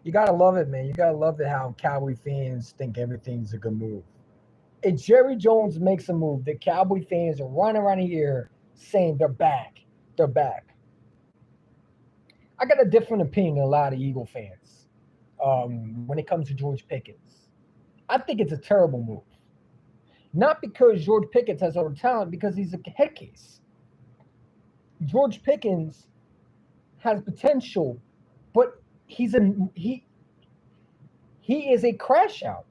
You gotta love it, man. You gotta love it how Cowboy fans think everything's a good move. If Jerry Jones makes a move, the Cowboy fans are running around here saying they're back. They're back. I got a different opinion than a lot of Eagle fans when it comes to George Pickens. I think it's a terrible move. Not because George Pickens has all the talent, because he's a head case. George Pickens has potential, but he is a crash out.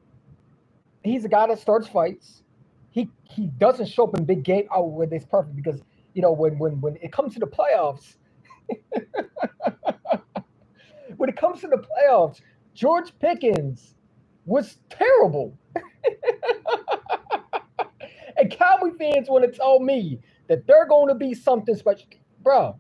He's a guy that starts fights. He doesn't show up in big game. Oh, well, it's perfect because when it comes to the playoffs, when it comes to the playoffs, George Pickens was terrible. And Cowboy fans want to tell me that they're going to be something special. Bro,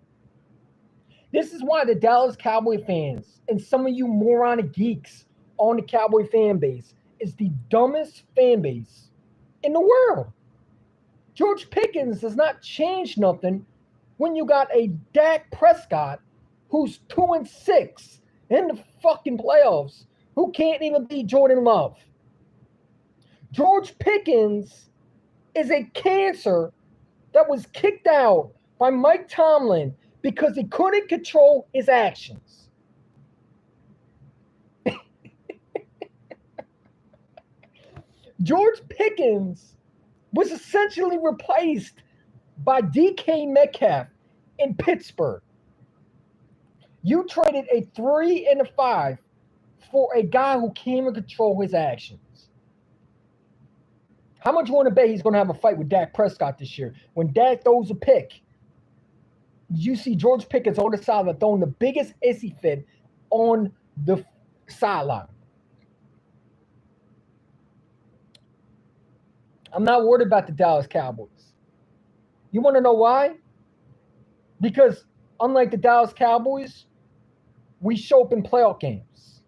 this is why the Dallas Cowboy fans and some of you moronic geeks on the Cowboy fan base is the dumbest fan base in the world. George Pickens does not change nothing when you got a Dak Prescott who's 2-6 in the fucking playoffs, who can't even beat Jordan Love. George Pickens is a cancer that was kicked out by Mike Tomlin because he couldn't control his actions. George Pickens was essentially replaced by DK Metcalf in Pittsburgh. You traded a 3 and a 5 for a guy who can't even control his actions. How much you want to bet he's going to have a fight with Dak Prescott this year? When Dak throws a pick, you see George Pickens on the sideline throwing the biggest hissy fit on the sideline. I'm not worried about the Dallas Cowboys. You want to know why? Because unlike the Dallas Cowboys, we show up in playoff games.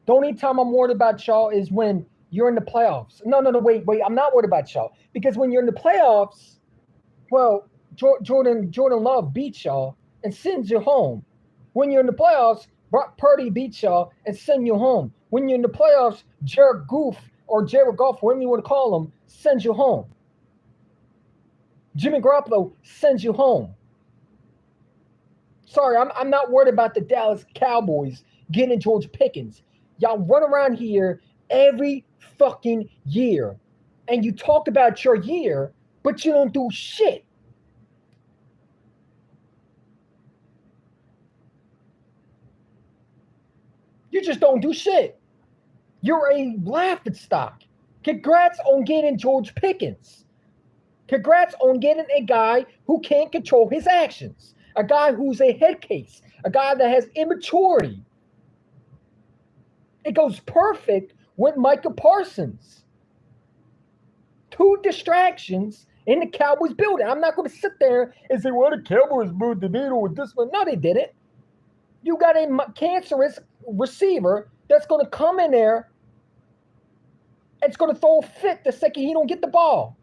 The only time I'm worried about y'all is when you're in the playoffs. No, wait. I'm not worried about y'all. Because when you're in the playoffs, well, Jordan Love beats y'all and sends you home. When you're in the playoffs, Brock Purdy beats y'all and sends you home. When you're in the playoffs, Jared Goff, whatever you want to call him, sends you home. Jimmy Garoppolo sends you home. Sorry, I'm not worried about the Dallas Cowboys getting George Pickens. Y'all run around here every fucking year, and you talk about your year, but you don't do shit. You just don't do shit. You're a laughingstock. Congrats on getting George Pickens. Congrats on getting a guy who can't control his actions. A guy who's a head case. A guy that has immaturity. It goes perfect with Micah Parsons. 2 distractions in the Cowboys building. I'm not going to sit there and say, well, the Cowboys moved the needle with this one. No, they didn't. You got a cancerous receiver that's going to come in there. It's going to throw a fit the second he don't get the ball.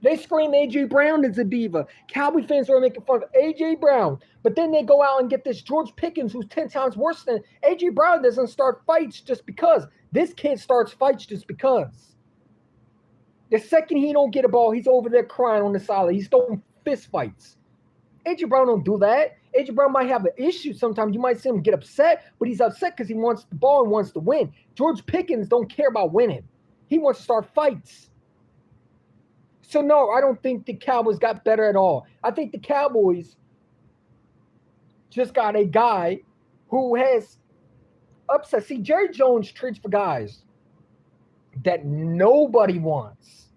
They scream A.J. Brown is a diva. Cowboy fans are making fun of A.J. Brown. But then they go out and get this George Pickens who's 10 times worse than A.J. Brown. Doesn't start fights just because. This kid starts fights just because. The second he don't get a ball, he's over there crying on the sideline. He's throwing fist fights. A.J. Brown don't do that. A.J. Brown might have an issue sometimes. You might see him get upset, but he's upset because he wants the ball and wants to win. George Pickens don't care about winning. He wants to start fights. So, no, I don't think the Cowboys got better at all. I think the Cowboys just got a guy who has upset. See, Jerry Jones treats for guys that nobody wants.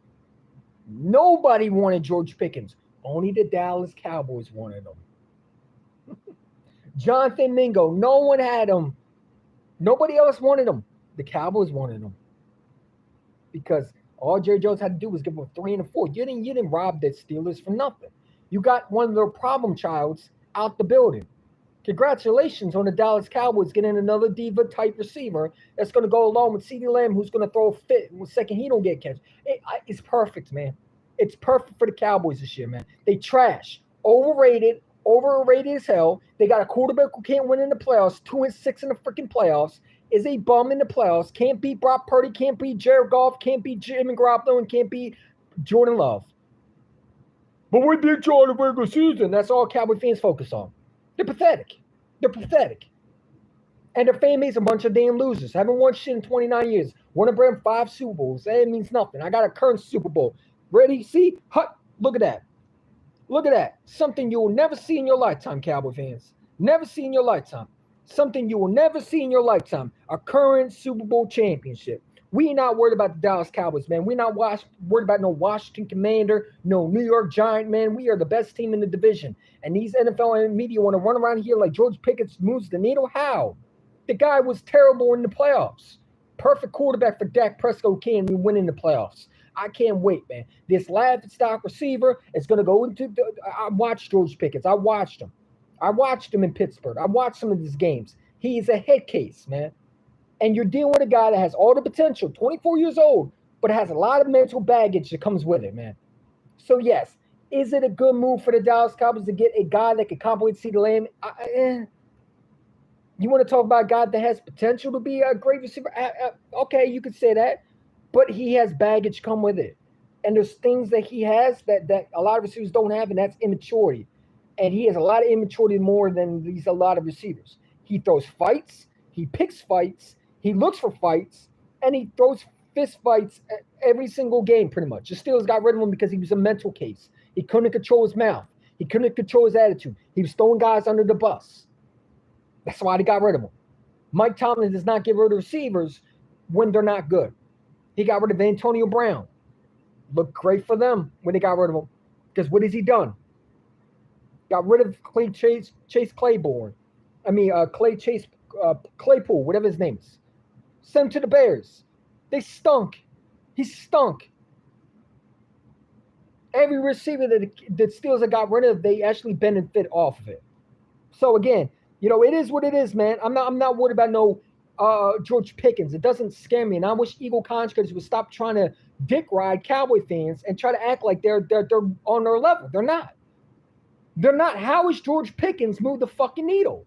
Nobody wanted George Pickens. Only the Dallas Cowboys wanted him. Jonathan Mingo, no one had him. Nobody else wanted him. The Cowboys wanted him. Because all Jerry Jones had to do was give him 3 and 4. You didn't rob the Steelers for nothing. You got one of their problem childs out the building. Congratulations on the Dallas Cowboys getting another diva-type receiver that's going to go along with CeeDee Lamb, who's going to throw a fit the second he don't get catch. It's perfect, man. It's perfect for the Cowboys this year, man. They trash. Overrated, overrated as hell. They got a quarterback who can't win in the playoffs, 2-6 in the freaking playoffs, is a bum in the playoffs, can't beat Brock Purdy, can't beat Jared Goff, can't beat Jimmy Garoppolo, and can't beat Jordan Love. But we beat you in the regular season. That's all Cowboy fans focus on. They're pathetic. They're pathetic. And their fan base is a bunch of damn losers. Haven't won shit in 29 years. Won a brand 5 Super Bowls. That means nothing. I got a current Super Bowl. Ready? See? Look at that. Look at that. Something you will never see in your lifetime, Cowboy fans. Never see in your lifetime. Something you will never see in your lifetime. A current Super Bowl championship. We ain't not worried about the Dallas Cowboys, man. We're not worried about no Washington Commander, no New York Giant, man. We are the best team in the division. And these NFL media want to run around here like George Pickens moves the needle. How? The guy was terrible in the playoffs. Perfect quarterback for Dak Prescott can win in the playoffs. I can't wait, man. This stock receiver is going to go into I watched George Pickens. I watched him. I watched him in Pittsburgh. I watched some of his games. He's a head case, man. And you're dealing with a guy that has all the potential, 24 years old, but has a lot of mental baggage that comes with it, man. So, yes, is it a good move for the Dallas Cowboys to get a guy that can complement CeeDee Lamb? You want to talk about a guy that has potential to be a great receiver? Okay, you could say that. But he has baggage come with it. And there's things that he has that a lot of receivers don't have, and that's immaturity. And he has a lot of immaturity more than a lot of receivers. He throws fights. He picks fights. He looks for fights. And he throws fist fights every single game pretty much. The Steelers got rid of him because he was a mental case. He couldn't control his mouth. He couldn't control his attitude. He was throwing guys under the bus. That's why they got rid of him. Mike Tomlin does not get rid of receivers when they're not good. He got rid of Antonio Brown. Looked great for them when they got rid of him. Because what has he done? Got rid of Claypool, whatever his name is. Sent him to the Bears. They stunk. He stunk. Every receiver that the Steelers got rid of, they actually benefit off of it. So again, it is what it is, man. I'm not worried about no George Pickens. It doesn't scare me. And I wish Eagle contractors would stop trying to dick ride Cowboy fans and try to act like they're on their level. They're not. They're not. How is George Pickens move the fucking needle?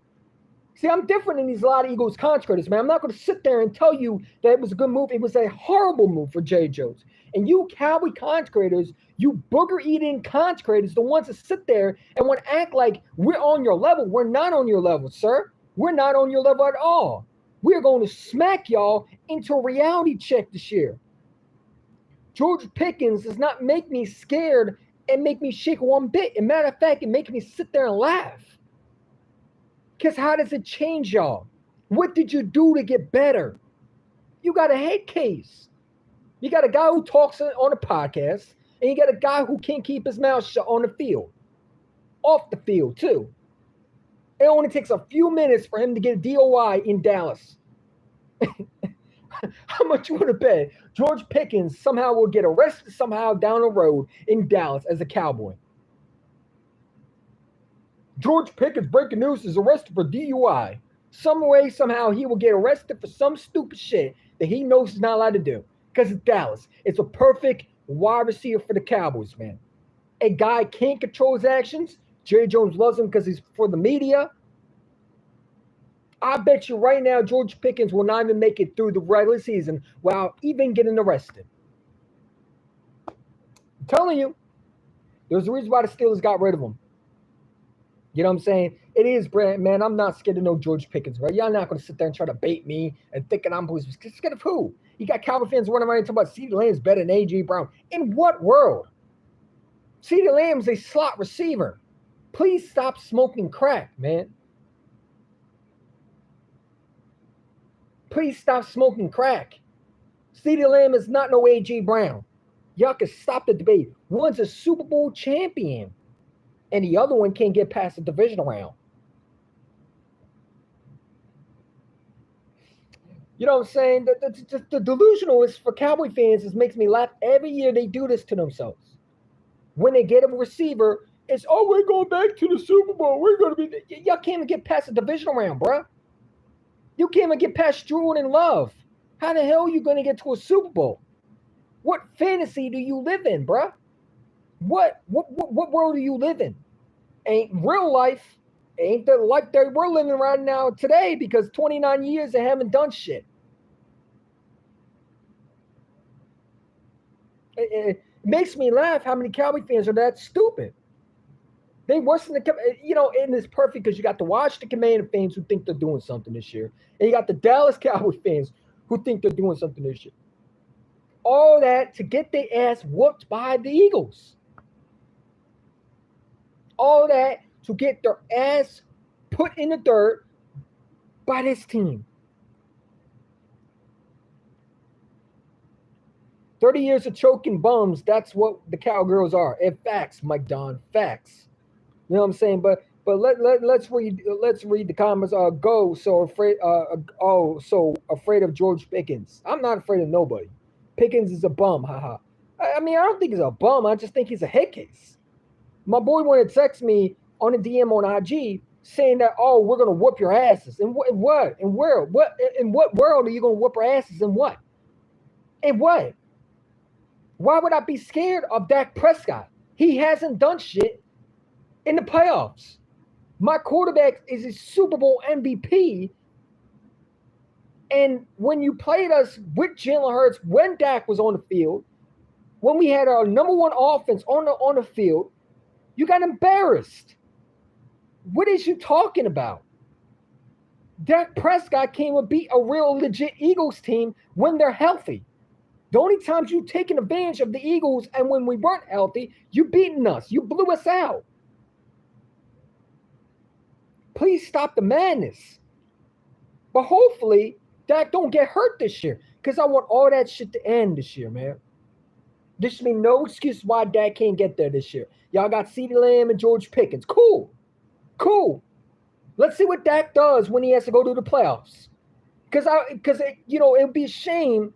See, I'm different than a lot of Eagles contractors, man. I'm not going to sit there and tell you that it was a good move. It was a horrible move for Jerry Jones. And you Cowboy contractors, you booger-eating contractors, the ones that sit there and want to act like we're on your level. We're not on your level, sir. We're not on your level at all. We're going to smack y'all into a reality check this year. George Pickens does not make me scared and make me shake one bit. As a matter of fact, it makes me sit there and laugh. Because how does it change y'all? What did you do to get better? You got a head case. You got a guy who talks on a podcast, and you got a guy who can't keep his mouth shut on the field. Off the field, too. It only takes a few minutes for him to get a DOI in Dallas. How much you want to bet George Pickens somehow will get arrested somehow down the road in Dallas as a Cowboy? George Pickens, breaking news, is arrested for DUI. Some way, somehow, he will get arrested for some stupid shit that he knows he's not allowed to do. Because it's Dallas. It's a perfect wide receiver for the Cowboys, man. A guy can't control his actions. Jerry Jones loves him because he's for the media. I bet you right now George Pickens will not even make it through the regular season without even getting arrested. I'm telling you, there's a reason why the Steelers got rid of him. You know what I'm saying? It is, man. I'm not scared of no George Pickens, right? Y'all not going to sit there and try to bait me and thinking I'm scared of who? You got Cowboy fans running around and talking about CeeDee Lamb's better than A.J. Brown. In what world? CeeDee Lamb's a slot receiver. Please stop smoking crack, man. Please stop smoking crack. CeeDee Lamb is not no A.J. Brown. Y'all can stop the debate. One's a Super Bowl champion, and the other one can't get past the divisional round. You know what I'm saying? The delusional is for Cowboy fans. This makes me laugh. Every year they do this to themselves. When they get a receiver, it's, oh, we're going back to the Super Bowl. We're going to be – y'all can't even get past the divisional round, bro. You can't even get past Jordan Love. How the hell are you going to get to a Super Bowl? What fantasy do you live in, bro? What world do you live in? Ain't real life. Ain't the life that we're living right now today because 29 years they haven't done shit. It makes me laugh how many Cowboy fans are that stupid. They worse than and it's perfect because you got the Washington Commander fans who think they're doing something this year, and you got the Dallas Cowboy fans who think they're doing something this year. All that to get their ass whooped by the Eagles. All that to get their ass put in the dirt by this team. 30 years of choking bums, that's what the Cowgirls are. And facts, Mike Don, facts. You know what I'm saying? But let's read the comments. So afraid of George Pickens. I'm not afraid of nobody. Pickens is a bum, haha. I mean, I don't think he's a bum. I just think he's a head case. My boy wanted to text me on a DM on IG saying that, oh, we're gonna whoop your asses. And what? And where? What? In what world are you gonna whoop our asses? And what? And what? Why would I be scared of Dak Prescott? He hasn't done shit in the playoffs. My quarterback is a Super Bowl MVP. And when you played us with Jalen Hurts, when Dak was on the field, when we had our number one offense on the field, you got embarrassed. What is you talking about? Dak Prescott came and beat a real legit Eagles team when they're healthy. The only times you've taken advantage of the Eagles and when we weren't healthy, you beaten us. You blew us out. Please stop the madness. But hopefully, Dak don't get hurt this year because I want all that shit to end this year, man. There should be no excuse why Dak can't get there this year. Y'all got CeeDee Lamb and George Pickens. Cool. Let's see what Dak does when he has to go to the playoffs. Because it would be a shame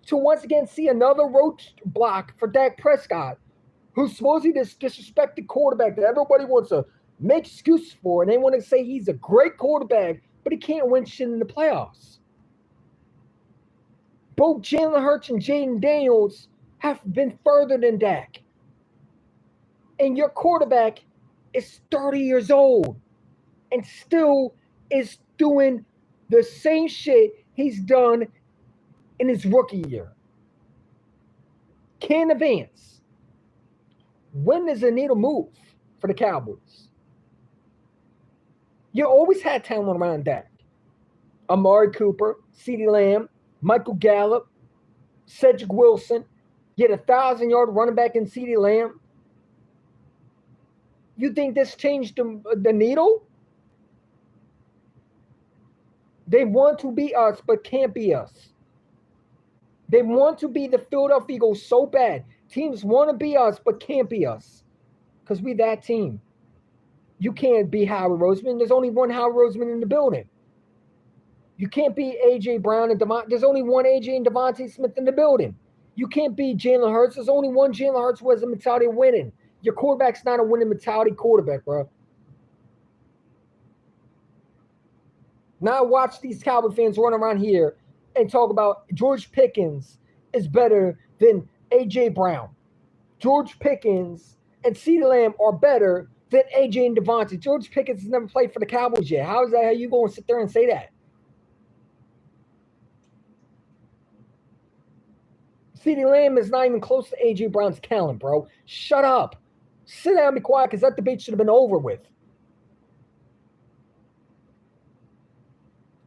to once again see another roach block for Dak Prescott, who's supposedly this disrespected quarterback that everybody wants to make excuses for, and they want to say he's a great quarterback, but he can't win shit in the playoffs. Both Jalen Hurts and Jaden Daniels have been further than Dak. And your quarterback is 30 years old and still is doing the same shit he's done in his rookie year. Can't advance. When does the needle move for the Cowboys? You always had talent around Dak. Amari Cooper, CeeDee Lamb, Michael Gallup, Cedric Wilson. You had 1,000-yard running back in CeeDee Lamb. You think this changed the needle? They want to be us, but can't be us. They want to be the Philadelphia Eagles so bad. Teams want to be us, but can't be us. Because we that team. You can't be Howard Roseman. There's only one Howard Roseman in the building. You can't be A.J. Brown and Devontae. There's only one A.J. and Devontae Smith in the building. You can't be Jalen Hurts. There's only one Jalen Hurts who has a mentality of winning. Your quarterback's not a winning mentality quarterback, bro. Now watch these Cowboy fans run around here and talk about George Pickens is better than A.J. Brown. George Pickens and CeeDee Lamb are better than A.J. and Devontae. George Pickens has never played for the Cowboys yet. How is that? How you going to sit there and say that? CeeDee Lamb is not even close to A.J. Brown's talent, bro. Shut up. Sit down and be quiet because that debate should have been over with.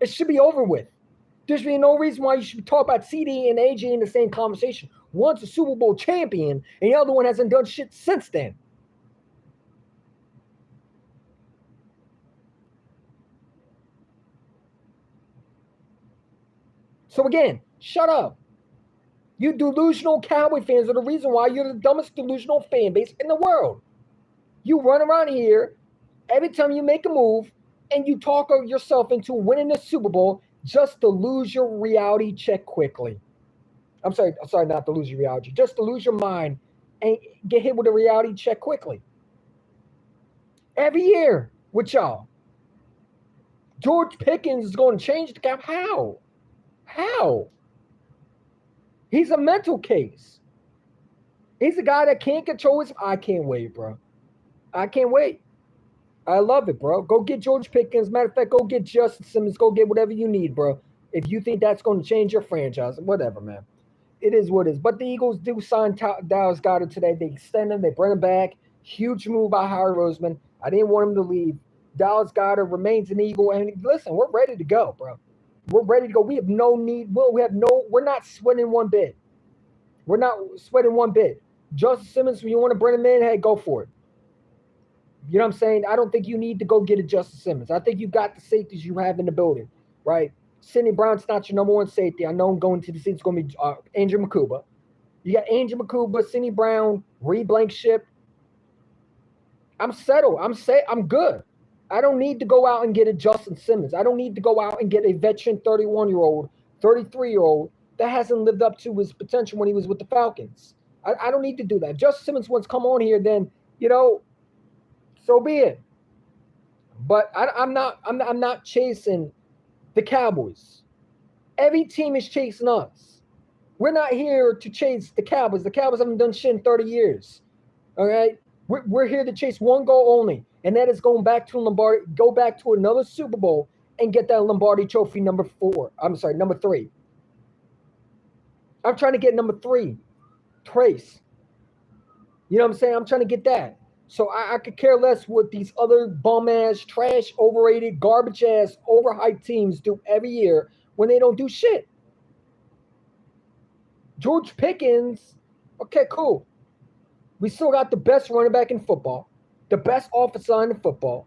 It should be over with. There's really no reason why you should talk about CD and AJ in the same conversation. One's a Super Bowl champion, and the other one hasn't done shit since then. So again, shut up. You delusional Cowboy fans are the reason why you're the dumbest delusional fan base in the world. You run around here every time you make a move, and you talk yourself into winning the Super Bowl just to lose your reality check quickly. I'm sorry, not to lose your reality, just to lose your mind and get hit with a reality check quickly. Every year with y'all. George Pickens is going to change the cap. How? How? He's a mental case. He's a guy that can't control his. I can't wait, bro. I can't wait. I love it, bro. Go get George Pickens. Matter of fact, go get Justin Simmons. Go get whatever you need, bro. If you think that's going to change your franchise, whatever, man. It is what it is. But the Eagles do sign Dallas Goedert today. They extend him. They bring him back. Huge move by Howard Roseman. I didn't want him to leave. Dallas Goedert remains an Eagle. And listen, we're ready to go, bro. We're ready to go. We have no need. We're not sweating one bit. We're not sweating one bit. Justin Simmons, when you want to bring him in, hey, go for it. You know what I'm saying? I don't think you need to go get a Justin Simmons. I think you got the safeties you have in the building, right? Sidney Brown's not your number one safety. I know I'm going to the seats. It's going to be Andrew Makuba. You got Andrew Makuba, Sidney Brown, Reed Blankenship. I'm settled. I'm good. I don't need to go out and get a Justin Simmons. I don't need to go out and get a veteran 31-year-old, 33-year-old that hasn't lived up to his potential when he was with the Falcons. I don't need to do that. Justin Simmons wants to come on here, then, so be it. But I'm not chasing the Cowboys. Every team is chasing us. We're not here to chase the Cowboys. The Cowboys haven't done shit in 30 years. All right? We're here to chase one goal only, and that is going back to Lombardi, go back to another Super Bowl and get that Lombardi trophy number 3. I'm trying to get number 3. Trace. You know what I'm saying? I'm trying to get that. So I could care less what these other bum-ass, trash, overrated, garbage-ass, overhyped teams do every year when they don't do shit. George Pickens, okay, cool. We still got the best running back in football, the best offensive line in football,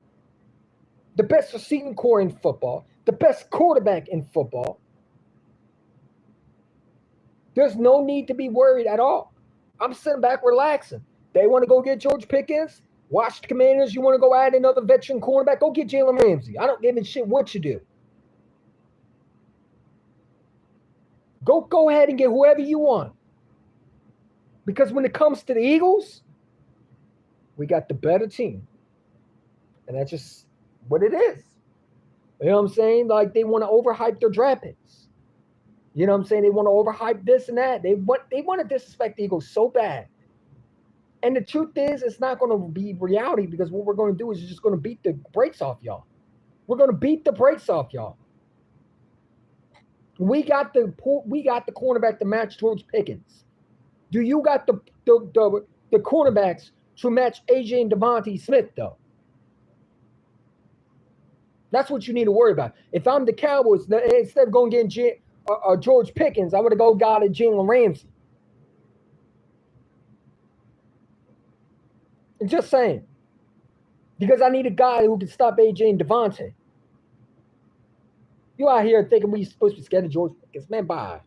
the best receiving core in football, the best quarterback in football. There's no need to be worried at all. I'm sitting back relaxing. They want to go get George Pickens. Watch the Commanders. You want to go add another veteran cornerback? Go get Jalen Ramsey. I don't give a shit what you do. Go ahead and get whoever you want. Because when it comes to the Eagles, we got the better team. And that's just what it is. You know what I'm saying? Like, they want to overhype their draft picks. You know what I'm saying? They want to overhype this and that. They want to disrespect the Eagles so bad. And the truth is, it's not going to be reality, because what we're going to do is just going to beat the brakes off y'all. We're going to beat the brakes off y'all. We got the cornerback to match George Pickens. Do you got the cornerbacks to match AJ and Devontae Smith, though? That's what you need to worry about. If I'm the Cowboys, instead of going getting George Pickens, I would have got a Jalen Ramsey. I'm just saying. Because I need a guy who can stop AJ and Devontae. You out here thinking we supposed to be scared of George Pickens. Man, bye.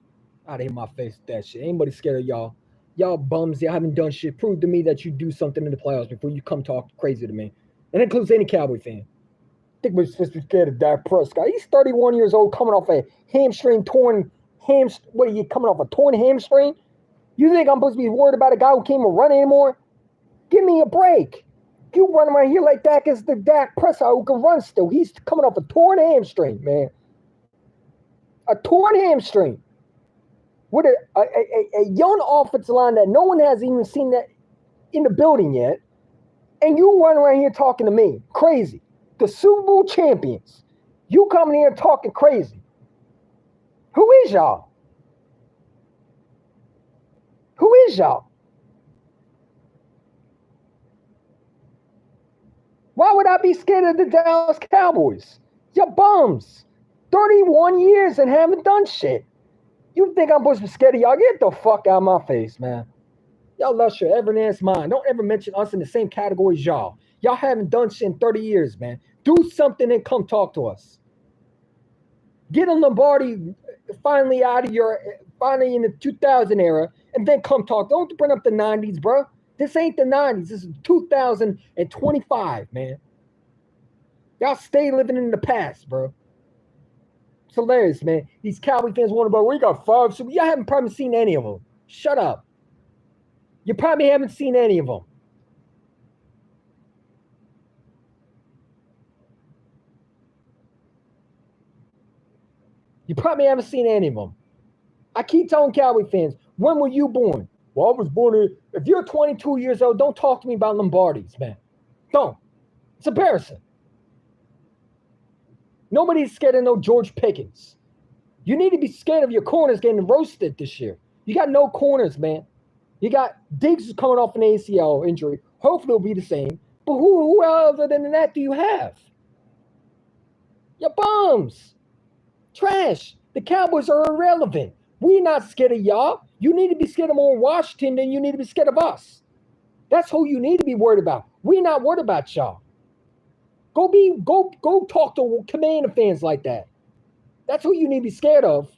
Out of here, my face with that shit. Ain't nobody scared of y'all. Y'all bums. Y'all haven't done shit. Prove to me that you do something in the playoffs before you come talk crazy to me. And that includes any Cowboy fan. I think we're supposed to be scared of Dak Prescott. He's 31 years old, coming off a coming off a torn hamstring? You think I'm supposed to be worried about a guy who can't even run anymore? Give me a break. You run around here like Dak is the Dak Prescott who can run still. He's coming off a torn hamstring, man. A torn hamstring. With a young offensive line that no one has even seen that in the building yet. And you run around here talking to me. Crazy. The Super Bowl champions. You coming here talking crazy. Who is y'all? Who is y'all? Why would I be scared of the Dallas Cowboys? You're bums. 31 years and haven't done shit. You think I'm supposed to be scared of y'all? Get the fuck out of my face, man. Y'all lost your ever-nance mind. Don't ever mention us in the same category as y'all. Y'all haven't done shit in 30 years, man. Do something and come talk to us. Get a Lombardi finally in the 2000 era, and then come talk. Don't bring up the 90s, bro. This ain't the 90s. This is 2025, man. Y'all stay living in the past, bro. It's hilarious, man. These Cowboy fans want to we got 5 Super. Y'all haven't probably seen any of them. Shut up. You probably haven't seen any of them. You probably haven't seen any of them. I keep telling Cowboy fans, when were you born? Well, I was born if you're 22 years old, don't talk to me about Lombardis, man. Don't. It's embarrassing. Nobody's scared of no George Pickens. You need to be scared of your corners getting roasted this year. You got no corners, man. You got Diggs coming off an ACL injury. Hopefully it'll be the same. But who other than that do you have? You're bums. Trash. The Cowboys are irrelevant. We're not scared of y'all. You need to be scared of more Washington than you need to be scared of us. That's who you need to be worried about. We're not worried about y'all. Go talk to Commander fans like that. That's who you need to be scared of.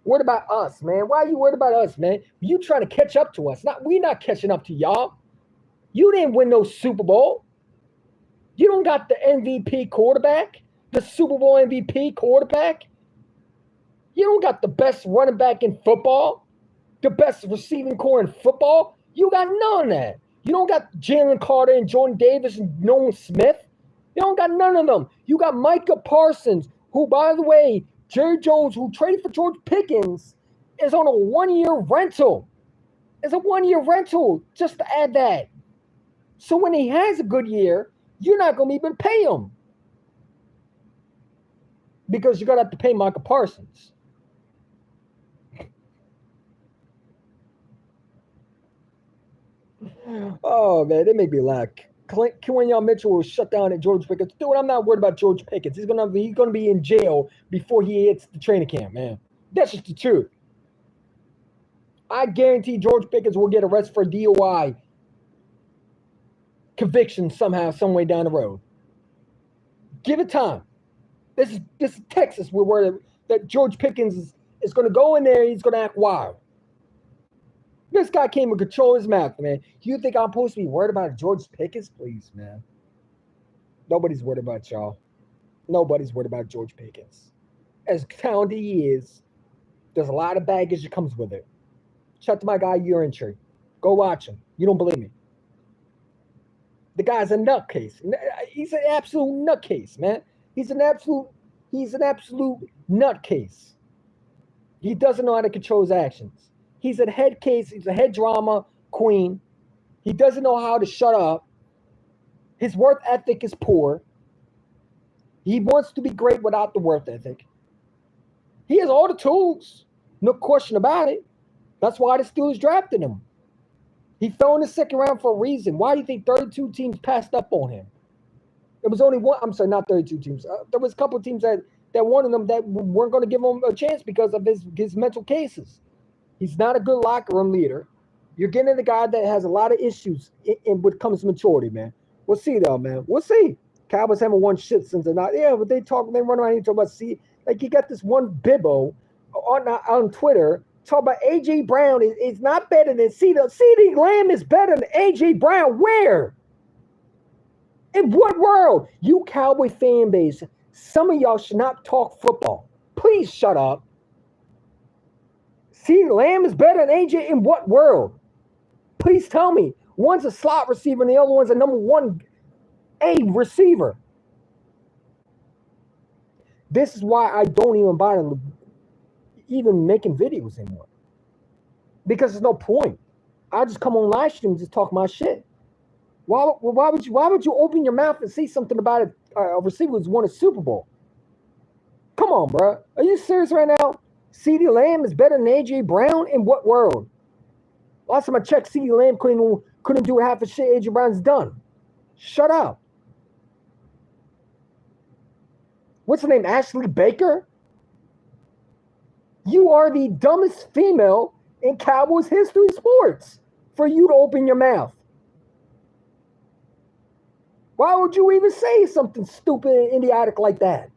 Worried about us, man. Why are you worried about us, man? You trying to catch up to us. We're not catching up to y'all. You didn't win no Super Bowl. You don't got the MVP quarterback, the Super Bowl MVP quarterback. You don't got the best running back in football, the best receiving core in football. You got none of that. You don't got Jalen Carter and Jordan Davis and Nolan Smith. You don't got none of them. You got Micah Parsons, who, by the way, Jerry Jones, who traded for George Pickens, is on a one-year rental. It's a one-year rental, just to add that. So when he has a good year, you're not going to even pay him. Because you're going to have to pay Micah Parsons. Oh, man, they make me laugh. Kenyon Mitchell will shut down at George Pickens. Dude, I'm not worried about George Pickens. He's gonna be in jail before he hits the training camp, man. That's just the truth. I guarantee George Pickens will get arrested for DUI conviction somehow, some way down the road. Give it time. This is Texas. We're worried that George Pickens is going to go in there. He's going to act wild. This guy came and control his mouth, man. You think I'm supposed to be worried about George Pickens? Please, man. Nobody's worried about y'all. Nobody's worried about George Pickens. As talented he is, there's a lot of baggage that comes with it. Shout out to my guy, Urine Tree. Go watch him. You don't believe me. The guy's a nutcase. He's an absolute nutcase, man. He's an absolute nutcase. He doesn't know how to control his actions. He's a head case. He's a head drama queen. He doesn't know how to shut up. His work ethic is poor. He wants to be great without the work ethic. He has all the tools. No question about it. That's why the Steelers drafted him. He fell in the second round for a reason. Why do you think 32 teams passed up on him? There was only one. I'm sorry, not 32 teams. There was a couple of teams that wanted him that weren't going to give him a chance because of his mental cases. He's not a good locker room leader. You're getting the guy that has a lot of issues in what comes to maturity, man. We'll see, though, man. We'll see. Cowboys haven't won shit since they're not. Yeah, but they run around and talk about, like you got this one bibbo on Twitter talk about A.J. Brown is not better than CeeDee Lamb is better than A.J. Brown. Where? In what world? You Cowboy fan base, some of y'all should not talk football. Please shut up. CeeDee Lamb is better than A.J. in what world? Please tell me. One's a slot receiver and the other one's a number 1A receiver. This is why I don't even bother even making videos anymore. Because there's no point. I just come on live stream and just talk my shit. Why would you open your mouth and say something about a receiver who's won a Super Bowl? Come on, bro. Are you serious right now? CeeDee Lamb is better than A.J. Brown? In what world? Last time I checked, CeeDee Lamb couldn't do half the shit A.J. Brown's done. Shut up. What's her name? Ashley Baker? You are the dumbest female in Cowboys history sports for you to open your mouth. Why would you even say something stupid and idiotic like that?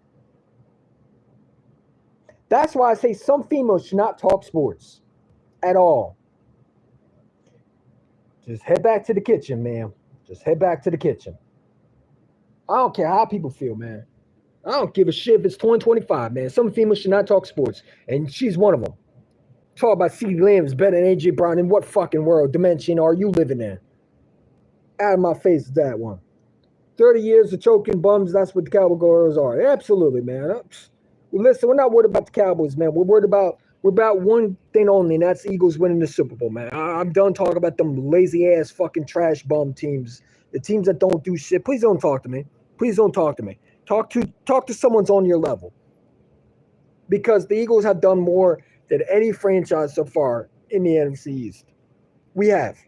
That's why I say some females should not talk sports at all. Just head back to the kitchen, man. Just head back to the kitchen. I don't care how people feel, man. I don't give a shit if it's 2025, man. Some females should not talk sports, and she's one of them. Talk about CeeDee Lamb is better than A.J. Brown. In what fucking world, dimension are you living in? Out of my face is that one. 30 years of choking bums, that's what the Cowboys are. Absolutely, man. Listen, we're not worried about the Cowboys, man. We're about one thing only, and that's Eagles winning the Super Bowl, man. I'm done talking about them lazy-ass fucking trash bum teams the teams that don't do shit, please don't talk to me. Please don't talk to me. Talk to someone's on your level. Because the Eagles have done more than any franchise so far in the NFC East. We have.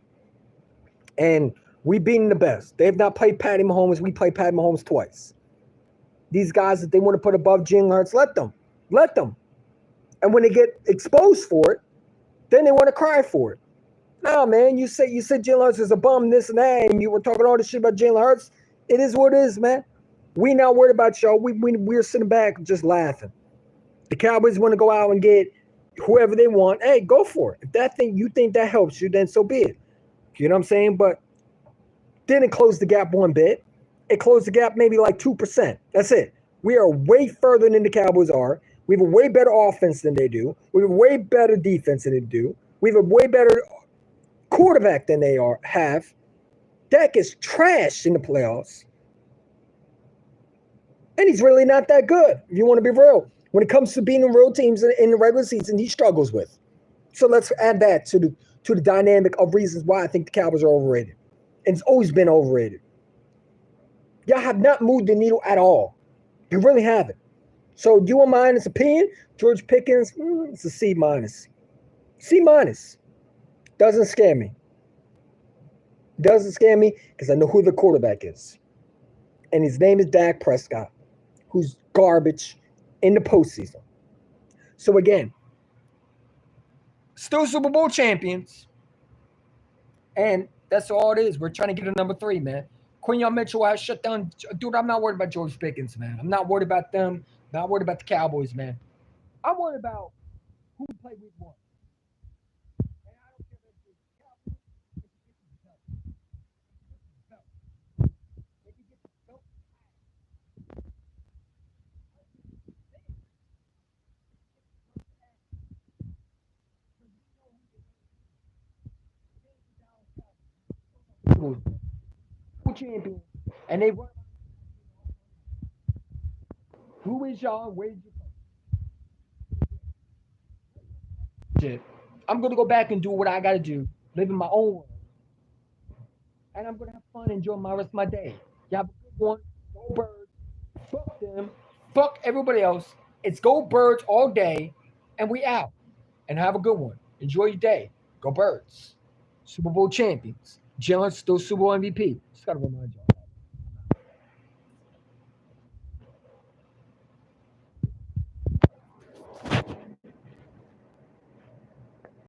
And we've beaten the best. They have not played Patty Mahomes. We played Patty Mahomes twice. These guys that they want to put above Jalen Hurts, let them. Let them. And when they get exposed for it, then they want to cry for it. No, man, you said Jalen Hurts is a bum, this and that, and you were talking all this shit about Jalen Hurts. It is what it is, man. We not worried about y'all. We're sitting back just laughing. The Cowboys want to go out and get whoever they want. Hey, go for it. If you think that helps you, then so be it. You know what I'm saying? But didn't close the gap one bit. It closed the gap maybe like 2%. That's it. We are way further than the Cowboys are. We have a way better offense than they do. We have a way better defense than they do. We have a way better quarterback than they have. Dak is trash in the playoffs. And he's really not that good, if you want to be real. When it comes to beating real teams in the regular season, he struggles with. So let's add that to the dynamic of reasons why I think the Cowboys are overrated. And it's always been overrated. Y'all have not moved the needle at all. You really haven't. So do you want my honest opinion? George Pickens, it's a C-. C-. Doesn't scare me. Doesn't scare me because I know who the quarterback is. And his name is Dak Prescott, who's garbage in the postseason. So again, still Super Bowl champions. And that's all it is. We're trying to get a number 3, man. Quinyon Mitchell has shut down. Dude, I'm not worried about George Pickens, man. I'm not worried about them. I'm not worried about the Cowboys, man. I'm worried about who played week 1. And I don't care if it's the Cowboys, if it's the belt. If you get the belt, champion, and they run. Who is y'all? Where did you come? Shit. I'm gonna go back and do what I gotta do, live in my own world, and I'm gonna have fun, enjoy my rest of my day. Y'all have a good one. Go Birds. Fuck them. Fuck everybody else. It's Go Birds all day, and we out. And have a good one. Enjoy your day. Go Birds. Super Bowl champions. Jalen still Super Bowl MVP. Just gotta remind y'all.